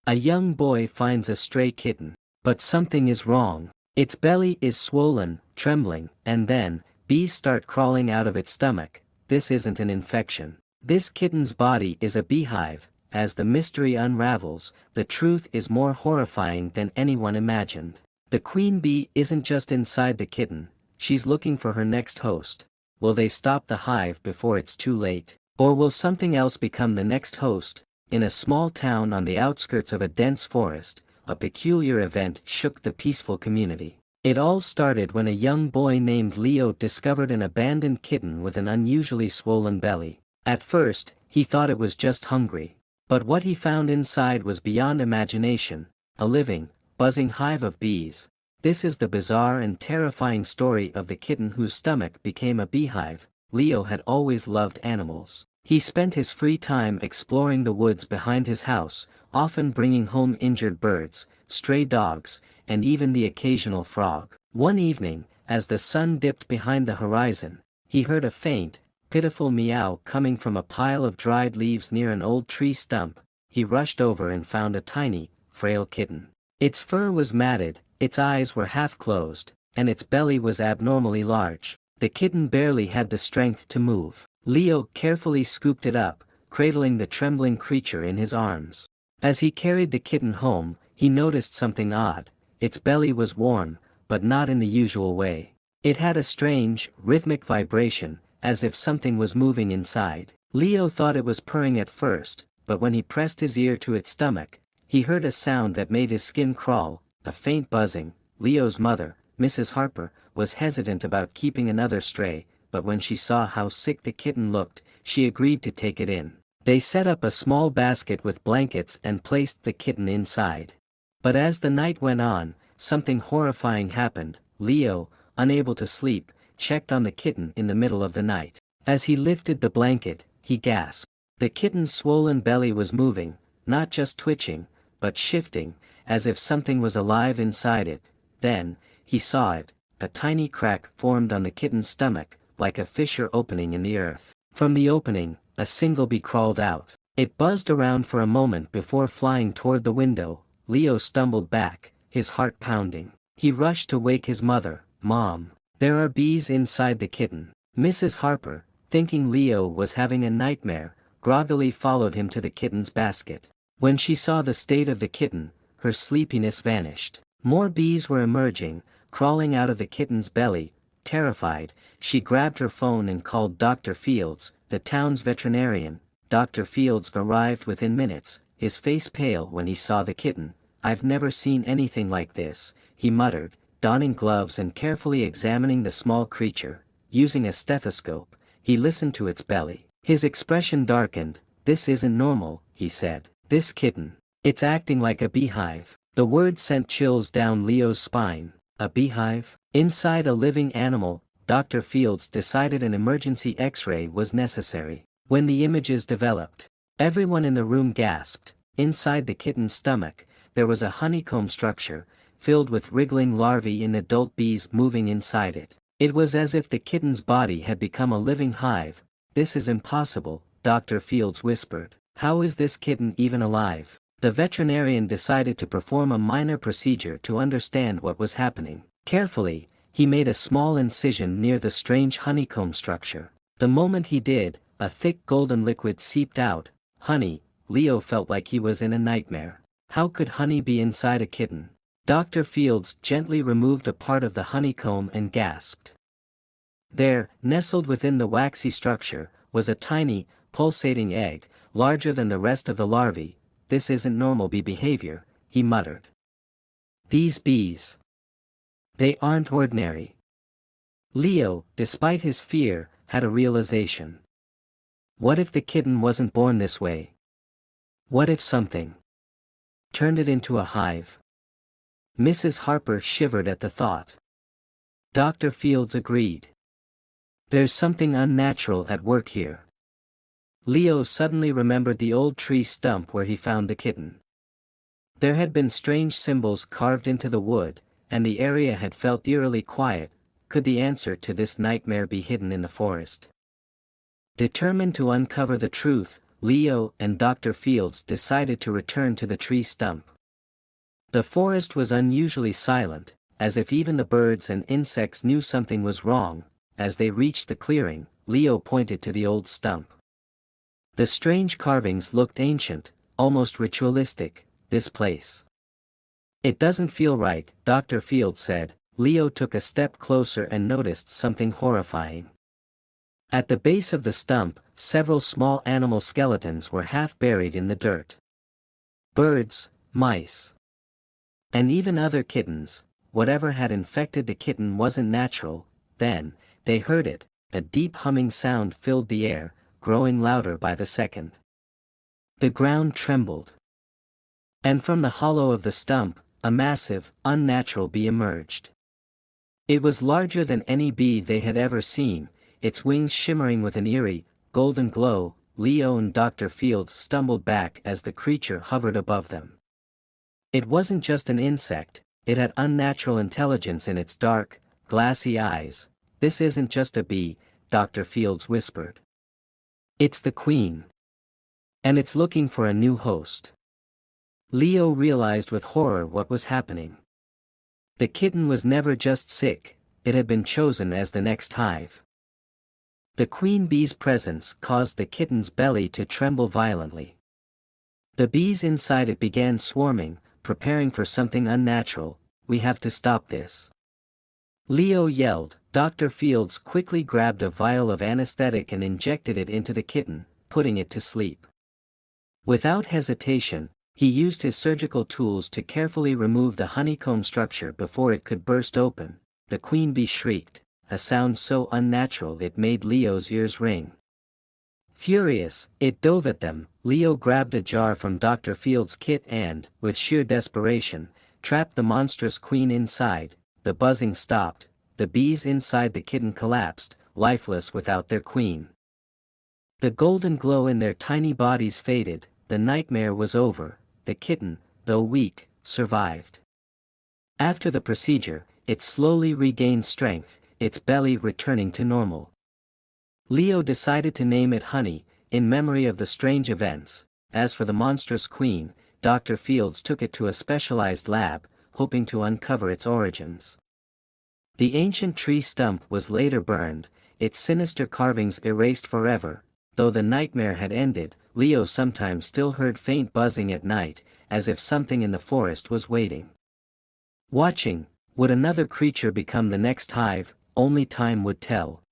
A young boy finds a stray kitten. But something is wrong. Its belly is swollen, trembling, and then, bees start crawling out of its stomach. This isn't an infection. This kitten's body is a beehive. As the mystery unravels, the truth is more horrifying than anyone imagined. The queen bee isn't just inside the kitten, she's looking for her next host. Will they stop the hive before it's too late? Or will something else become the next host? In a small town on the outskirts of a dense forest, a peculiar event shook the peaceful community. It all started when a young boy named Leo discovered an abandoned kitten with an unusually swollen belly. At first, he thought it was just hungry. But what he found inside was beyond imagination, a living, buzzing hive of bees. This is the bizarre and terrifying story of the kitten whose stomach became a beehive. Leo had always loved animals. He spent his free time exploring the woods behind his house, often bringing home injured birds, stray dogs, and even the occasional frog. One evening, as the sun dipped behind the horizon, he heard a faint, pitiful meow coming from a pile of dried leaves near an old tree stump. He rushed over and found a tiny, frail kitten. Its fur was matted, its eyes were half closed, and its belly was abnormally large. The kitten barely had the strength to move. Leo carefully scooped it up, cradling the trembling creature in his arms. As he carried the kitten home, he noticed something odd. Its belly was warm, but not in the usual way. It had a strange, rhythmic vibration, as if something was moving inside. Leo thought it was purring at first, but when he pressed his ear to its stomach, he heard a sound that made his skin crawl, a faint buzzing. Leo's mother, Mrs. Harper, was hesitant about keeping another stray, but when she saw how sick the kitten looked, she agreed to take it in. They set up a small basket with blankets and placed the kitten inside. But as the night went on, something horrifying happened. Leo, unable to sleep, checked on the kitten in the middle of the night. As he lifted the blanket, he gasped. The kitten's swollen belly was moving, not just twitching, but shifting, as if something was alive inside it. Then, he saw it. A tiny crack formed on the kitten's stomach, like a fissure opening in the earth. From the opening, a single bee crawled out. It buzzed around for a moment before flying toward the window. Leo stumbled back, his heart pounding. He rushed to wake his mother. "Mom, there are bees inside the kitten." Mrs. Harper, thinking Leo was having a nightmare, groggily followed him to the kitten's basket. When she saw the state of the kitten, her sleepiness vanished. More bees were emerging, crawling out of the kitten's belly. Terrified, she grabbed her phone and called Dr. Fields, the town's veterinarian. Dr. Fields arrived within minutes, his face pale when he saw the kitten. "I've never seen anything like this," he muttered, donning gloves and carefully examining the small creature. Using a stethoscope, he listened to its belly. His expression darkened. "This isn't normal," he said. "This kitten, it's acting like a beehive." The word sent chills down Leo's spine. A beehive? Inside a living animal. Dr. Fields decided an emergency X-ray was necessary. When the images developed, everyone in the room gasped. Inside the kitten's stomach, there was a honeycomb structure, filled with wriggling larvae in adult bees moving inside it. It was as if the kitten's body had become a living hive. "This is impossible," Dr. Fields whispered. "How is this kitten even alive?" The veterinarian decided to perform a minor procedure to understand what was happening. Carefully, he made a small incision near the strange honeycomb structure. The moment he did, a thick golden liquid seeped out. Honey. Leo felt like he was in a nightmare. How could honey be inside a kitten? Dr. Fields gently removed a part of the honeycomb and gasped. There, nestled within the waxy structure, was a tiny, pulsating egg, larger than the rest of the larvae. "This isn't normal bee behavior," he muttered. "These bees. They aren't ordinary." Leo, despite his fear, had a realization. What if the kitten wasn't born this way? What if something turned it into a hive? Mrs. Harper shivered at the thought. Dr. Fields agreed. "There's something unnatural at work here." Leo suddenly remembered the old tree stump where he found the kitten. There had been strange symbols carved into the wood, and the area had felt eerily quiet. Could the answer to this nightmare be hidden in the forest? Determined to uncover the truth, Leo and Dr. Fields decided to return to the tree stump. The forest was unusually silent, as if even the birds and insects knew something was wrong. As they reached the clearing, Leo pointed to the old stump. The strange carvings looked ancient, almost ritualistic. This place. It doesn't feel right, Dr. Fields said. Leo took a step closer and noticed something horrifying. At the base of the stump, several small animal skeletons were half buried in the dirt. Birds, mice, and even other kittens. Whatever had infected the kitten wasn't natural. Then, they heard it. A deep humming sound filled the air, growing louder by the second. The ground trembled. And from the hollow of the stump, a massive, unnatural bee emerged. It was larger than any bee they had ever seen, its wings shimmering with an eerie, golden glow. Leo and Dr. Fields stumbled back as the creature hovered above them. It wasn't just an insect, it had unnatural intelligence in its dark, glassy eyes. This isn't just a bee, Dr. Fields whispered. It's the queen. And it's looking for a new host. Leo realized with horror what was happening. The kitten was never just sick, it had been chosen as the next hive. The queen bee's presence caused the kitten's belly to tremble violently. The bees inside it began swarming, preparing for something unnatural. We have to stop this. Leo yelled. Dr. Fields quickly grabbed a vial of anesthetic and injected it into the kitten, putting it to sleep. Without hesitation, he used his surgical tools to carefully remove the honeycomb structure before it could burst open. The queen bee shrieked, a sound so unnatural it made Leo's ears ring. Furious, it dove at them. Leo grabbed a jar from Dr. Fields' kit and, with sheer desperation, trapped the monstrous queen inside. The buzzing stopped. The bees inside the kitten collapsed, lifeless without their queen. The golden glow in their tiny bodies faded. The nightmare was over. The kitten, though weak, survived. After the procedure, it slowly regained strength, its belly returning to normal. Leo decided to name it Honey, in memory of the strange events. As for the monstrous queen, Dr. Fields took it to a specialized lab, hoping to uncover its origins. The ancient tree stump was later burned, its sinister carvings erased forever. Though the nightmare had ended, Leo sometimes still heard faint buzzing at night, as if something in the forest was waiting. Watching, would another creature become the next hive? Only time would tell.